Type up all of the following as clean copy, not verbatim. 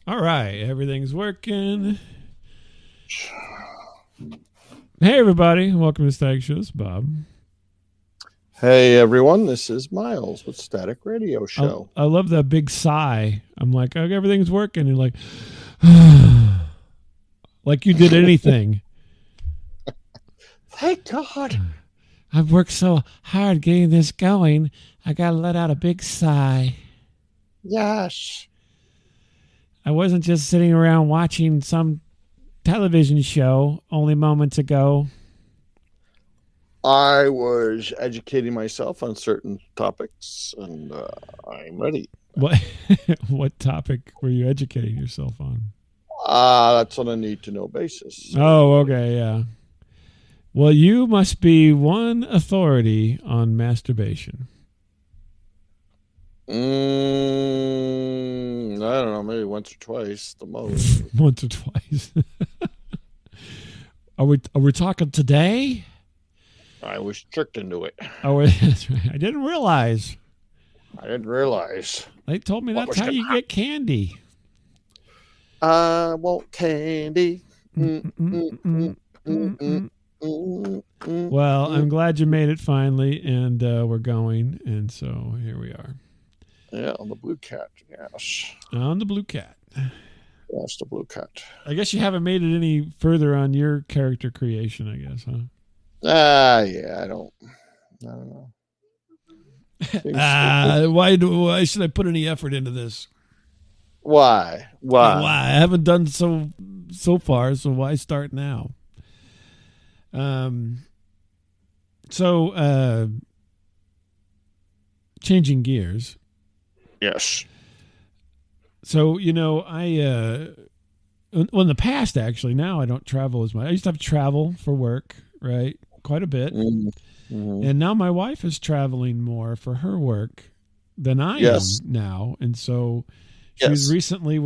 All right, everything's working. Hey, everybody. Welcome to Static Show. This is Bob. Hey, everyone. This is Miles with Static Radio Show. I love that big sigh. I'm like, oh, everything's working. You're like, like you did anything. Thank God. I've worked so hard getting this going. I got to let out a big sigh. Yes. I wasn't just sitting around watching some television show only moments ago. I was educating myself on certain topics, and I'm ready. What topic were you educating yourself on? That's on a need-to-know basis. Oh, okay, yeah. Well, you must be one authority on masturbation. I don't know, maybe once or twice, the most. Once or twice. Are we talking today? I was tricked into it. Oh, that's right. I didn't realize. They told me that's how you get candy. I want candy. Well, I'm glad you made it finally, and we're going, and so here we are. Yeah, on the Blue Cat, yes. On the Blue Cat. Yes, the Blue Cat. I guess you haven't made it any further on your character creation, I guess, huh? Yeah, I don't know. Why should I put any effort into this? Why? I haven't done so far, so why start now? Changing gears. Yes. So, I in the past, actually, now I don't travel as much. I used to have to travel for work, right? Quite a bit. Mm-hmm. And now my wife is traveling more for her work than I am now. And so she recently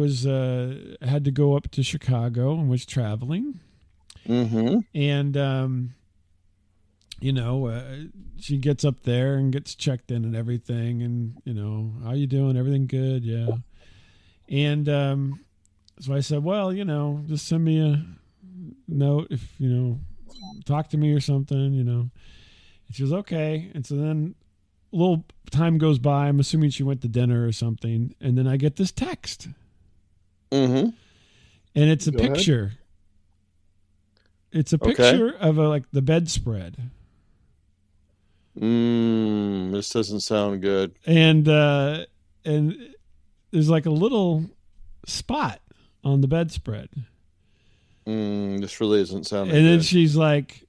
had to go up to Chicago and was traveling. Mm-hmm. And, she gets up there and gets checked in and everything. And, how you doing? Everything good? Yeah. And so I said, well, just send me a note if, talk to me or something, And she was okay. And so then a little time goes by. I'm assuming she went to dinner or something. And then I get this text. Mm-hmm. And it's a picture. Ahead. It's a picture of the bedspread. This doesn't sound good. And there's like a little spot on the bedspread. This really isn't sounding good. And then good. she's like,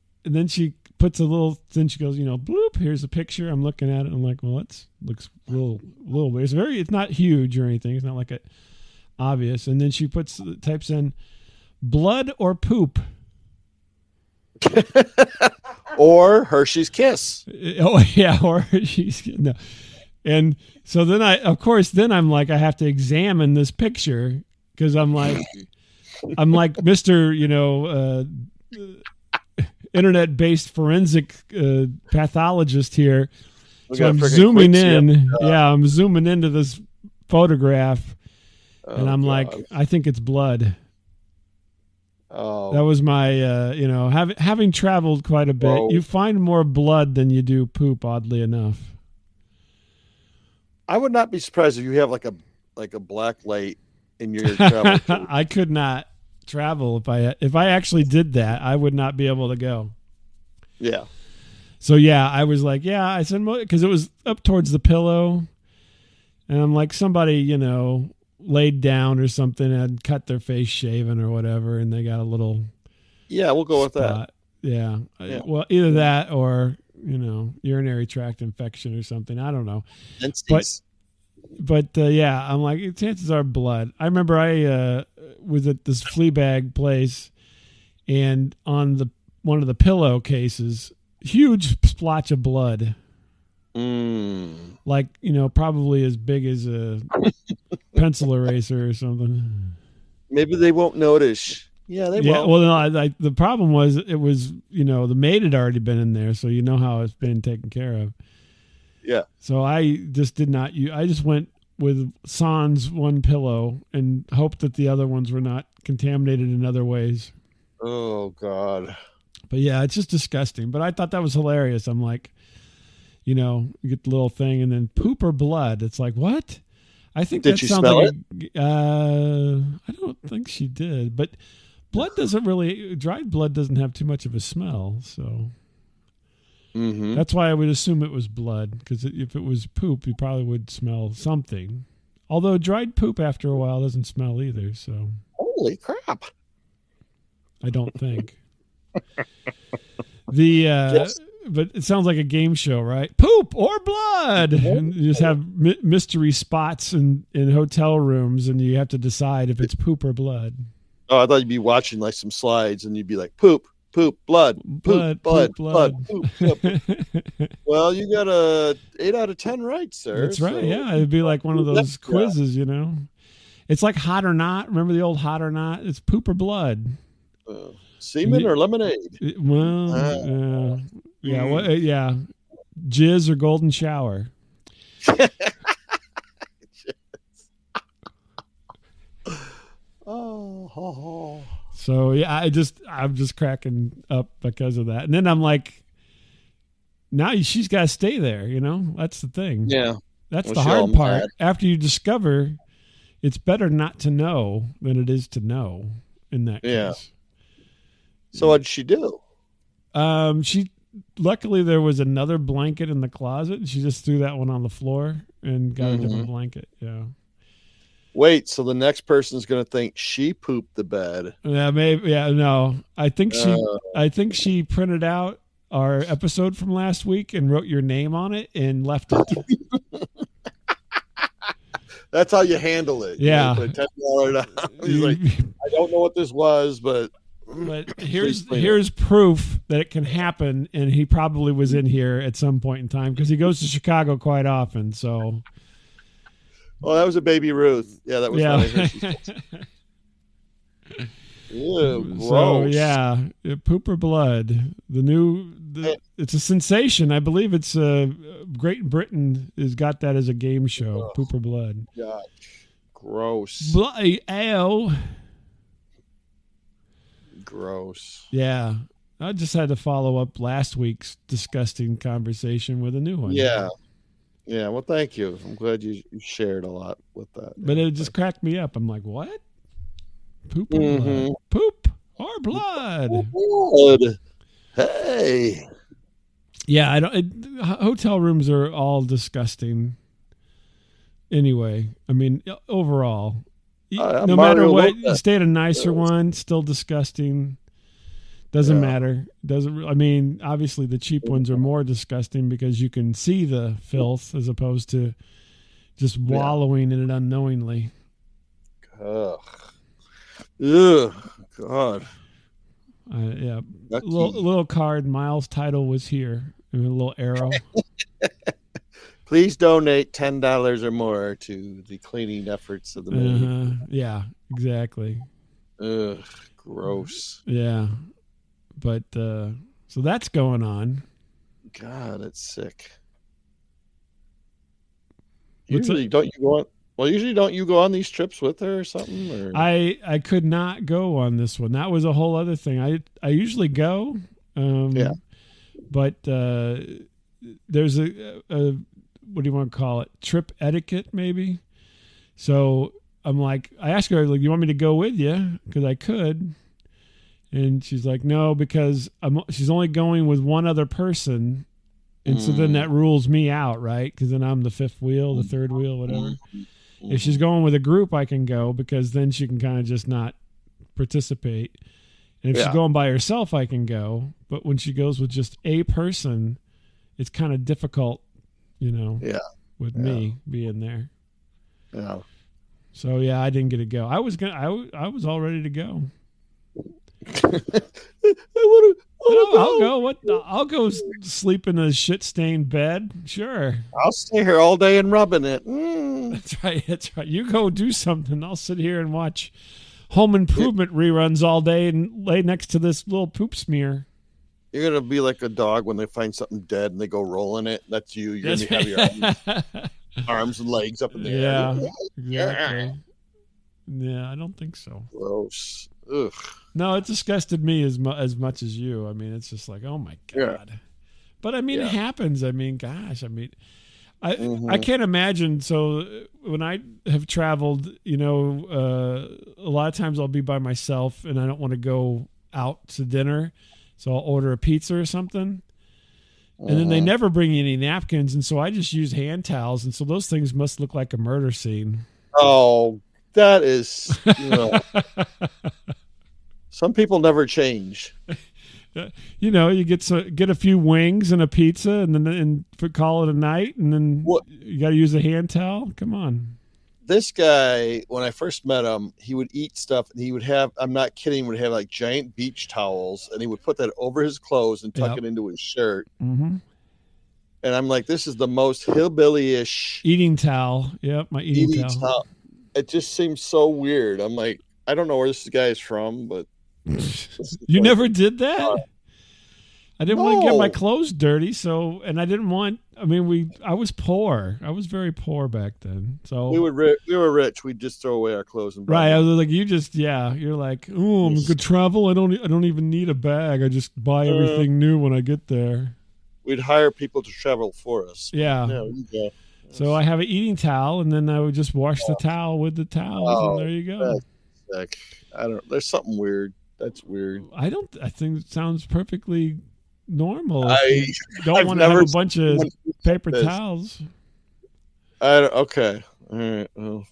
she puts a little, then she goes, bloop, here's a picture. I'm looking at it. I'm like, well, looks a little weird. It's not huge or anything. It's not like obvious. And then she types in blood or poop. Or Hershey's Kiss. Oh yeah, or Hershey's Kiss. No. And so then I'm like, I have to examine this picture because I'm like Mr. Internet-based forensic pathologist here. So I'm zooming in. Yeah, I'm zooming into this photograph, and I'm like, I think it's blood. Oh, that was my, having traveled quite a bit. Whoa. You find more blood than you do poop, oddly enough. I would not be surprised if you have like a black light in your travel. I could not travel if I actually did that. I would not be able to go. Yeah. So yeah, I was like, I said, because it was up towards the pillow, and I'm like, somebody, laid down or something and cut their face shaven or whatever, and they got a little we'll go with spot. That. Yeah. Well, either that or urinary tract infection or something. I don't know. But I'm like, chances are blood. I remember I was at this flea bag place, and on one of the pillow cases, huge splotch of blood. Like, probably as big as a pencil eraser or something. Maybe they won't notice. Yeah, they won't. Well, no, the problem was it was, the maid had already been in there, so how it's been taken care of. Yeah. So I just did not. I just went with sans one pillow and hoped that the other ones were not contaminated in other ways. Oh God. But yeah, it's just disgusting. But I thought that was hilarious. I'm like, you get the little thing and then poop or blood. It's like, what? I think Did that she sounds smell like I don't think she did, but blood doesn't really, dried blood doesn't have too much of a smell. So that's why I would assume it was blood, because if it was poop, you probably would smell something. Although dried poop after a while doesn't smell either. So holy crap. I don't think. Yes. But it sounds like a game show, right? Poop or blood. And you just have mystery spots in hotel rooms, and you have to decide if it's poop or blood. Oh, I thought you'd be watching like some slides, and you'd be like, poop, blood, poop, blood. Poop. Well, you got a 8 out of 10 right, sir. That's right. So. Yeah, it'd be like one of those quizzes, It's like hot or not. Remember the old hot or not? It's poop or blood. Semen or lemonade? Well, yeah. Jizz or golden shower. So yeah, I'm just cracking up because of that. And then I'm like, now she's got to stay there. That's the thing. Yeah, that's the hard part. Mad. After you discover, it's better not to know than it is to know. In that case. So what did she do? Luckily there was another blanket in the closet, and she just threw that one on the floor and got a different blanket. Yeah. Wait, so the next person's going to think she pooped the bed. Yeah, maybe. Yeah, no. I think she printed out our episode from last week and wrote your name on it and left it. That's how you handle it. Yeah. Put $10 down. He's like, I don't know what this was, but here's proof that it can happen, and he probably was in here at some point in time because he goes to Chicago quite often. So, oh, that was a baby Ruth. Yeah, that was funny. Ew, gross. So yeah, poop or blood. It's a sensation. I believe it's Great Britain has got that as a game show. Poop or blood. Gosh, gross. Ow. Gross. Yeah. I just had to follow up last week's disgusting conversation with a new one. Yeah. Yeah. Well, thank you. I'm glad you shared a lot with that. But it just cracked me up. I'm like, what? Poop or blood? Poop or blood? Blood. Hey. Yeah. Hotel rooms are all disgusting. Anyway, I mean, overall. No matter what, you stay at a nicer one, still disgusting. Doesn't matter. I mean, obviously the cheap ones are more disgusting because you can see the filth as opposed to just wallowing in it unknowingly. Ugh, God. Yeah. Little card. Miles' title was here. And a little arrow. Please donate $10 or more to the cleaning efforts of the maid. Yeah, exactly. Ugh, gross. Yeah, but so that's going on. God, it's sick. Usually, don't you go on? Well, usually, don't you go on these trips with her or something? Or? I could not go on this one. That was a whole other thing. I usually go. But there's a what do you want to call it? Trip etiquette, maybe. So I'm like, I asked her, like, you want me to go with you? Because I could. And she's like, no, because she's only going with one other person. And so then that rules me out, right? Because then I'm the fifth wheel, the third wheel, whatever. If she's going with a group, I can go because then she can kind of just not participate. And if she's going by herself, I can go. But when she goes with just a person, it's kind of difficult. With me being there. Yeah. So I didn't get to go. I was all ready to go. I'll go. What? I'll go sleep in a shit-stained bed. Sure. I'll stay here all day and rubbing it. That's right. That's right. You go do something. I'll sit here and watch Home Improvement reruns all day and lay next to this little poop smear. You're going to be like a dog when they find something dead and they go roll in it. That's you. You're going to have your arms and legs up in the air. Yeah, exactly. Yeah, I don't think so. Gross. Ugh. No, it disgusted me as much as you. I mean, it's just like, oh my God. Yeah. But I mean, it happens. I mean, gosh, I mean, I can't imagine. So when I have traveled, a lot of times I'll be by myself and I don't want to go out to dinner. So I'll order a pizza or something. And then they never bring you any napkins. And so I just use hand towels. And so those things must look like a murder scene. Oh, that is, some people never change. You get a few wings and a pizza and call it a night. And then you got to use a hand towel. Come on. This guy, when I first met him, he would eat stuff and he would have, I'm not kidding, would have like giant beach towels and he would put that over his clothes and tuck it into his shirt. Mm-hmm. And I'm like, this is the most hillbilly-ish eating towel. Yep, my eating towel. It just seems so weird. I'm like, I don't know where this guy is from, but you never did that? I didn't want to get my clothes dirty, and I didn't want. I mean, I was poor. I was very poor back then. So we were rich. We'd just throw away our clothes and I was like, you're like, oh, I'm gonna travel. I don't even need a bag. I just buy everything new when I get there. We'd hire people to travel for us. Yeah. Yeah. So I have an eating towel, and then I would just wash the towel with the towels, and there you go. There's something weird. That's weird. I think it sounds perfectly normal. I don't want to have a bunch of paper towels. Okay. All right. Well,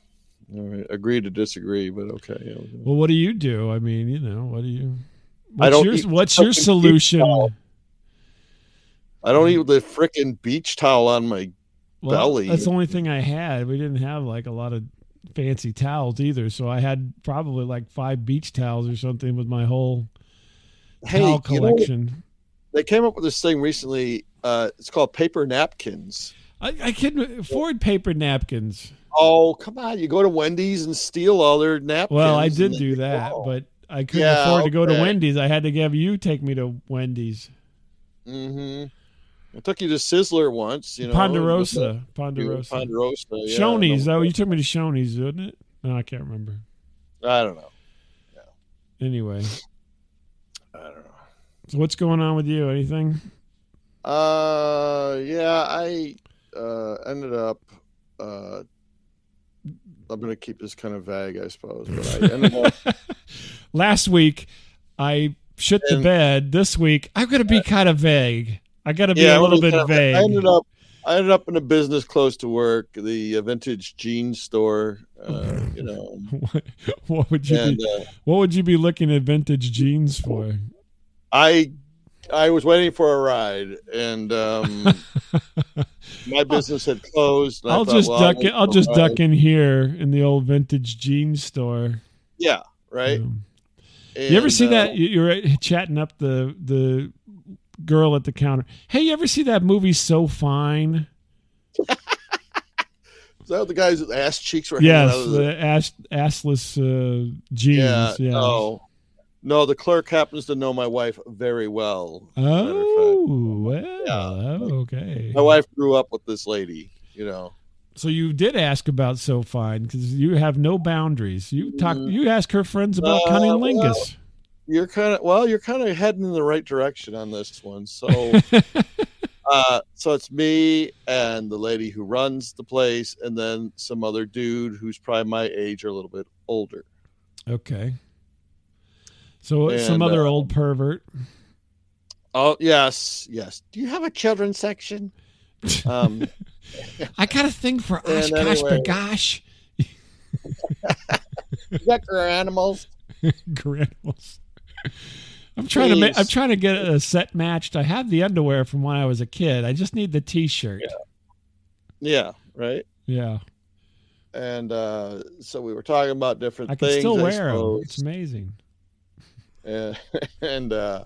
all right. Agree to disagree, but okay. Yeah. Well, what do you do? I mean, what do you? What's your fucking solution? I don't eat the frickin' beach towel on my belly. That's the only thing I had. We didn't have like a lot of fancy towels either, so I had probably like 5 beach towels or something with my whole towel collection. They came up with this thing recently. It's called paper napkins. I can afford paper napkins. Oh, come on. You go to Wendy's and steal all their napkins. Well, I did do that, but I couldn't afford to go to Wendy's. I had to have you take me to Wendy's. Mm-hmm. I took you to Sizzler once, Ponderosa. Ponderosa, yeah. Shoney's. Oh, you took me to Shoney's, didn't it? No, I can't remember. I don't know. Yeah. Anyway. I don't know. So what's going on with you? Anything? Yeah, I ended up I'm going to keep this kind of vague, I suppose, but I ended up last week I shit the bed. This week I'm going to be kind of vague. I got to be a little bit vague. I ended up in a business close to work, the vintage jeans store. What would you be looking at vintage jeans for? I was waiting for a ride, and my business had closed. I'll just duck in here in the old vintage jeans store. Yeah, right. You ever see that? You're chatting up the girl at the counter. Hey, you ever see that movie So Fine? Is that what the guys with ass cheeks were? Yes, the assless jeans. Yeah. No, the clerk happens to know my wife very well. Okay. My wife grew up with this lady, So you did ask about So Fine because you have no boundaries. You ask her friends about cunnilingus. You're kind of heading in the right direction on this one. So, so it's me and the lady who runs the place, and then some other dude who's probably my age or a little bit older. Okay. So some other old pervert. Oh yes. Do you have a children's section? I got a thing for Oshkosh Bagosh. You got animals. Granimals. I'm trying to get a set matched. I have the underwear from when I was a kid. I just need the T-shirt. Yeah. Right. Yeah. And so we were talking about different things. I can still wear them. It's amazing. And there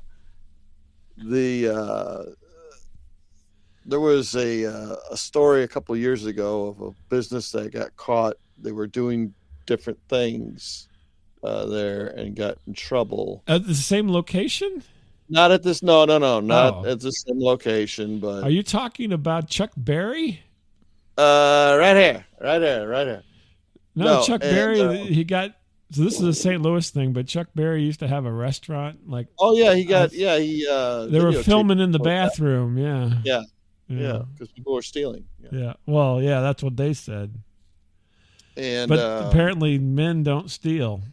was a story a couple of years ago of a business that got caught. They were doing different things there and got in trouble. At the same location? Not at this. No, not at the same location. But are you talking about Chuck Berry? Right here, right here, right here. No, Chuck Berry, he got. So this is a St. Louis thing, but Chuck Berry used to have a restaurant. Like, oh yeah, he they were filming in the bathroom. Yeah, because people were stealing. Yeah. Well, yeah, that's what they said. And but apparently, men don't steal.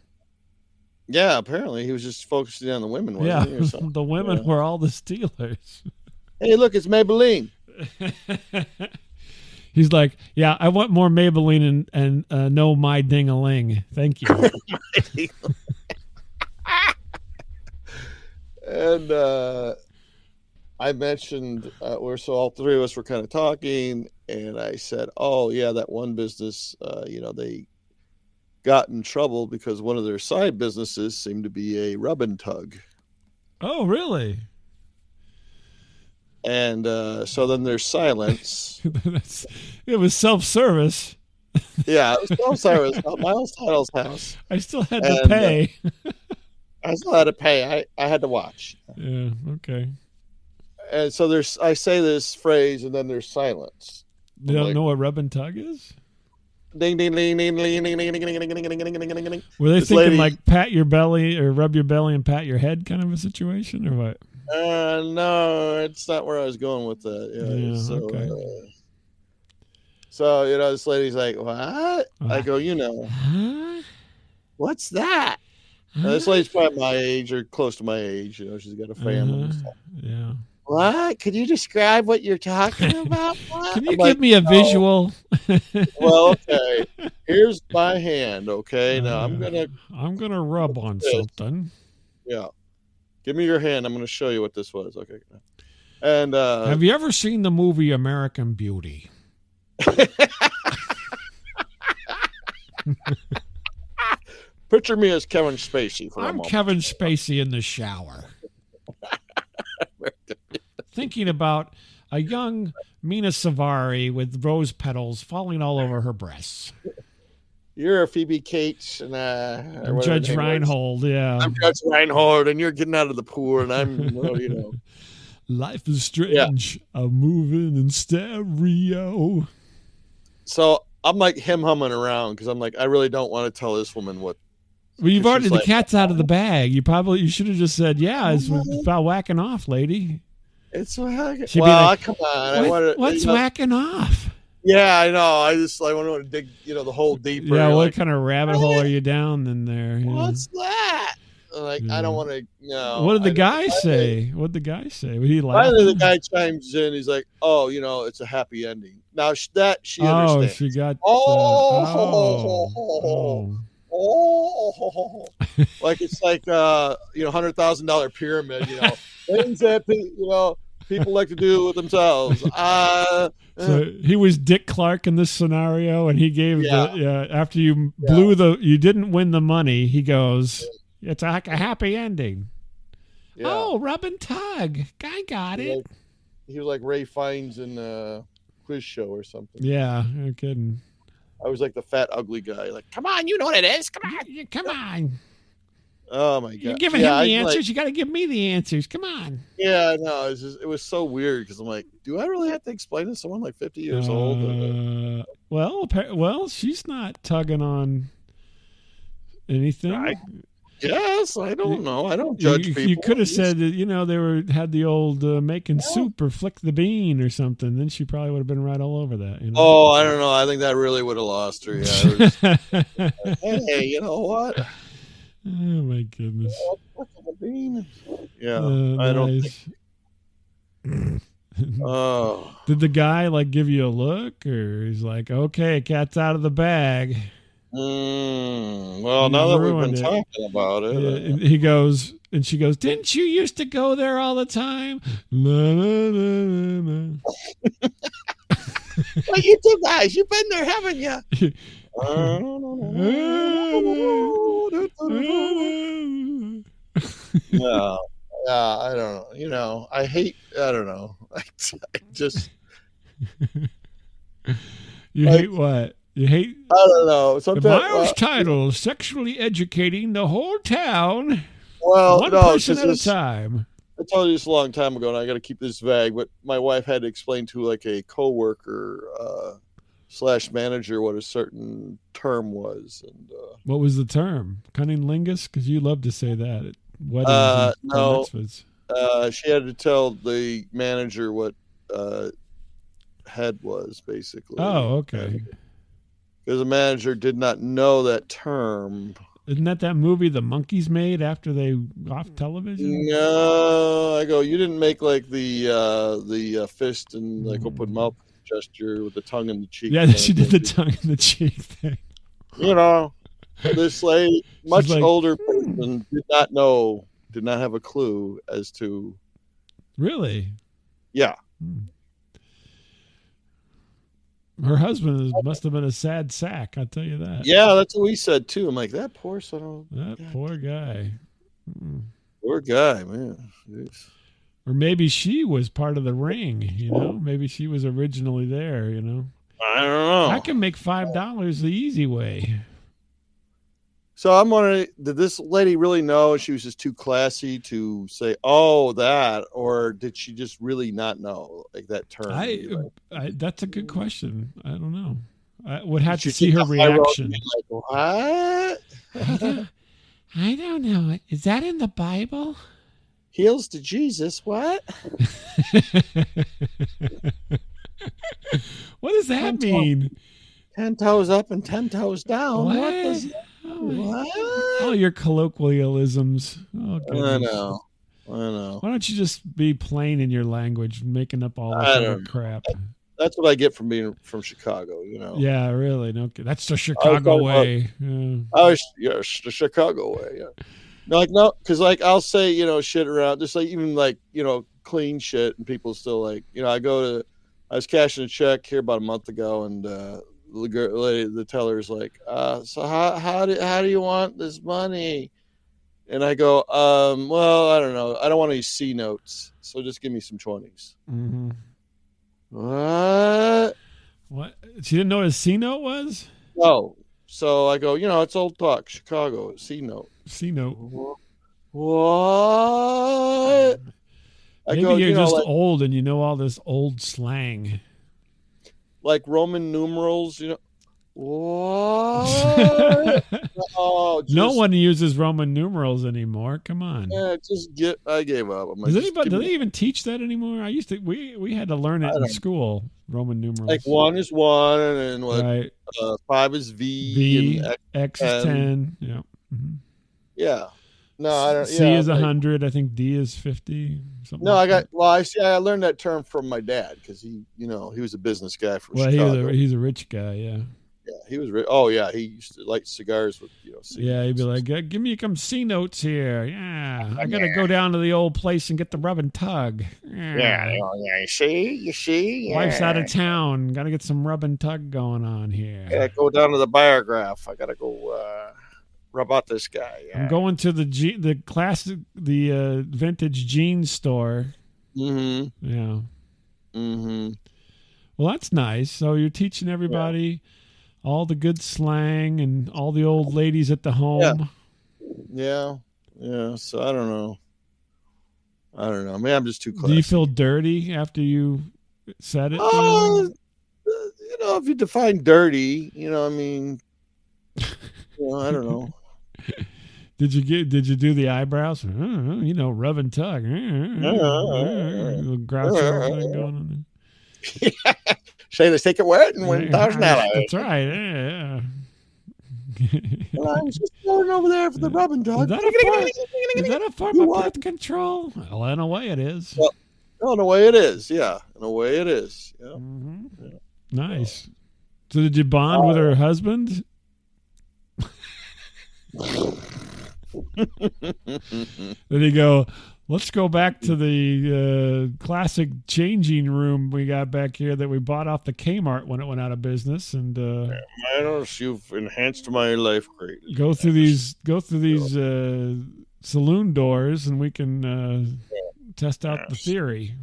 Yeah, apparently he was just focusing on the women. Wasn't he, or something? The women were all the stealers. Hey, look, it's Maybelline. He's like, yeah, I want more Maybelline and no my ding-a-ling. Thank you. And I mentioned all three of us were kind of talking, and I said, oh yeah, that one business, they got in trouble because one of their side businesses seemed to be a rub and tug. Oh, really? And so then there's silence. It was self-service. Yeah, it was self-service. Miles Title's house. I still had to pay. I still had to pay. I had to watch. Yeah, okay. And so I say this phrase, and then there's silence. You don't know what rub and tug is? Ding, ding, ding, ding, ding, ding, ding, ding, ding, ding, ding, ding, ding. Were they thinking like pat your belly or rub your belly and pat your head kind of a situation, or what? No, it's not where I was going with that. Yeah, so, okay. So, this lady's like, what? I go, what's that? This lady's probably my age or close to my age. She's got a family and stuff. Yeah. What? Could you describe what you're talking about? Can you give me a visual? Well, okay. Here's my hand, okay? Now I'm gonna rub on something. Yeah. Give me your hand. I'm gonna show you what this was. Okay. And have you ever seen the movie American Beauty? Picture me as Kevin Spacey. I'm Kevin Spacey in the shower. Thinking about a young Mina Savari with rose petals falling all over her breasts. You're a Phoebe Cates, and I'm Judge Reinhold. Yeah, I'm Judge Reinhold, and you're getting out of the pool, and I'm, Life is strange. Yeah. I'm moving in stereo. So I'm like humming around because I'm like, I really don't want to tell this woman what. Well, you've already the cat's out of the bag. You should have just said, "Yeah, it's about whacking off, lady." It's whacking. Well, come on. What's whacking off? Yeah, I know. I want to dig, the hole deeper. Yeah, what kind of rabbit hole are you down in there? What's that? Like, I don't want to. No. What did the guy say? What did the guy say? He laughed. Finally, the guy chimes in. He's like, "Oh, it's a happy ending." Now she understands. Oh, she got. Like it's like $100,000 pyramid. Things that people like to do with themselves. So he was Dick Clark in this scenario, and he gave after you you didn't win the money. He goes, "It's like a happy ending." Yeah. Oh, rub and tug. Guy got it. He was like Ray Fiennes in a quiz show or something. Yeah, no kidding. I was like the fat, ugly guy. Like, come on, you know what it is. Come on. Come on. Oh, my God. You're giving him the answers. You got to give me the answers. Come on. Yeah, no, it was so weird because I'm like, do I really have to explain to someone like 50 years old? Well, she's not tugging on anything. Yes, I don't know. I don't judge people. You could have said that, they had the old making soup or flick the bean or something. Then she probably would have been right all over that. Oh, I don't know. I think that really would have lost her. Yeah. Hey, you know what? Oh my goodness. Flick the bean. Yeah, I don't think. Oh. Did the guy give you a look, or he's like, "Okay, cat's out of the bag"? Well, now that we've been talking about it, he goes, and she goes, "Didn't you used to go there all the time?" La, la, la, la, la. Well, you two guys, you've been there, haven't you? Yeah, I don't know. I don't know. I just. You hate what? You hate? I don't know. Sometimes, the Miles title, sexually educating the whole town. Well, one person at a time. I told you this a long time ago, and I got to keep this vague. But my wife had to explain to a coworker slash manager what a certain term was. And what was the term? Cunnilingus? Because you love to say that at weddings and no, mitzvahs. She had to tell the manager what head was, basically. Oh, okay. Because the manager did not know that term. Isn't that movie the monkeys made after they off television? No, I go. You didn't make like the fist and like open mouth gesture with the tongue in the cheek. Yeah, she did the tongue in the cheek thing. You know, this lady, much older person, did not have a clue as to. Really? Yeah. Her husband must have been a sad sack. I'll tell you that. Yeah, that's what we said too. I'm like, that poor son. That poor guy. Poor guy, man. Jeez. Or maybe she was part of the ring. Maybe she was originally there. I don't know. I can make $5 the easy way. So I'm wondering, did this lady really know she was just too classy to say, "Oh, that," or did she just really not know like that term? That's a good question. I don't know. I would have to see her reaction. Like, what? I don't know. Is that in the Bible? Heels to Jesus. What? What does that mean? 10 toes up and 10 toes down. What? Does that? What? Oh, your colloquialisms. Oh, goodness. I know. Why don't you just be plain in your language, making up all this other crap? That's what I get from being from Chicago, Yeah, really. No, that's the Chicago way. Yes, the Chicago way. Yeah. No, because I'll say shit around, just like even like clean shit, and people still like I was cashing a check here about a month ago, and the teller's like, so how do you want this money? And I go, well, I don't know. I don't want any C notes, so just give me some 20s. Mm-hmm. What? She didn't know what a C note was? No. So I go, it's old talk, Chicago, C note. C note. What? Maybe you're just old and you know all this old slang. Like Roman numerals, What? No one uses Roman numerals anymore. Come on. Yeah, I gave up. Do they even teach that anymore? We had to learn it in school. Roman numerals. Like 1 is 1, and right. 5 is V, and X is 10. Yeah. Mm-hmm. Yeah. No, I don't. C is 100. I think D is 50. Something. No, I learned that term from my dad because he was a business guy from Chicago. He's a rich guy. Yeah. Yeah, he was. Oh, yeah, he used to light cigars with C Yeah, he'd be like, "Give me some C notes here." Yeah, I gotta go down to the old place and get the rub and tug. Yeah. You see. Yeah. Wife's out of town. Got to get some rub and tug going on here. Yeah, go down to the biograph. I gotta go rub out this guy. Yeah. I'm going to the classic, the vintage jeans store. Mm-hmm. Yeah. Mm-hmm. Well, that's nice. So you're teaching everybody all the good slang and all the old ladies at the home. Yeah. So I don't know. Maybe I'm just too classy. Do you feel dirty after you said it? If you define dirty, I mean, I don't know. Did you do the eyebrows? Rub and tug. Little groucho thing going on there. Say, let's take it wet and win $1,000. That's right. Yeah. Well, I was just going over there for the rub and tug. Is that a form of birth control? Well, in a way it is. Well, in a way it is. Yeah. In a way it is. Yeah. Mm-hmm. Yeah. Nice. So did you bond with her husband? Then he go, let's go back to the classic changing room we got back here that we bought off the Kmart when it went out of business, and you've enhanced my life greatly. Go through these saloon doors, and we can test out the theory.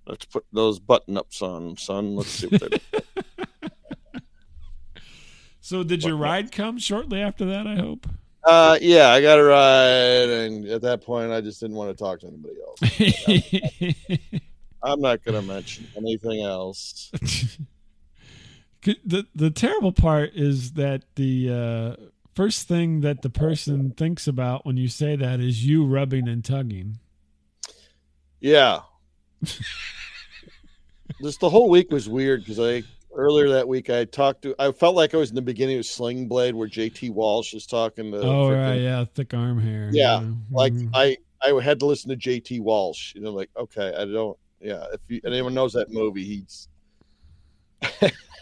Let's put those button-ups on, son. Let's see what they look like. So did your ride come shortly after that, I hope? Yeah, I got a ride, and at that point, I just didn't want to talk to anybody else. I'm not going to mention anything else. The terrible part is that the first thing that the person thinks about when you say that is you rubbing and tugging. Yeah. This the whole week was weird because earlier that week I felt like I was in the beginning of Sling Blade where JT Walsh was talking to Right, yeah, thick arm hair. Yeah. Like Mhm. I had to listen to JT Walsh, like, okay, I don't if anyone knows that movie, he's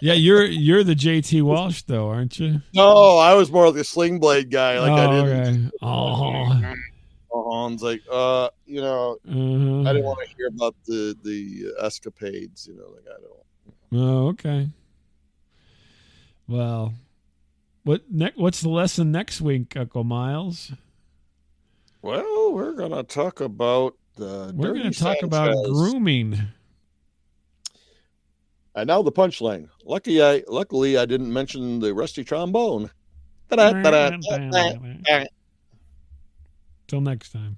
Yeah, you're the JT Walsh though, aren't you? No, I was more like a Sling Blade guy. Like I didn't Okay. Oh. It's like I didn't Uh-huh. want to hear about the escapades, like I don't. Oh, okay. Well, what's the lesson next week, Uncle Miles? Well, we're gonna talk about the We're going Dirty to talk about Sanchez. grooming. And now the punchline. Luckily, I didn't mention the rusty trombone. Till next time.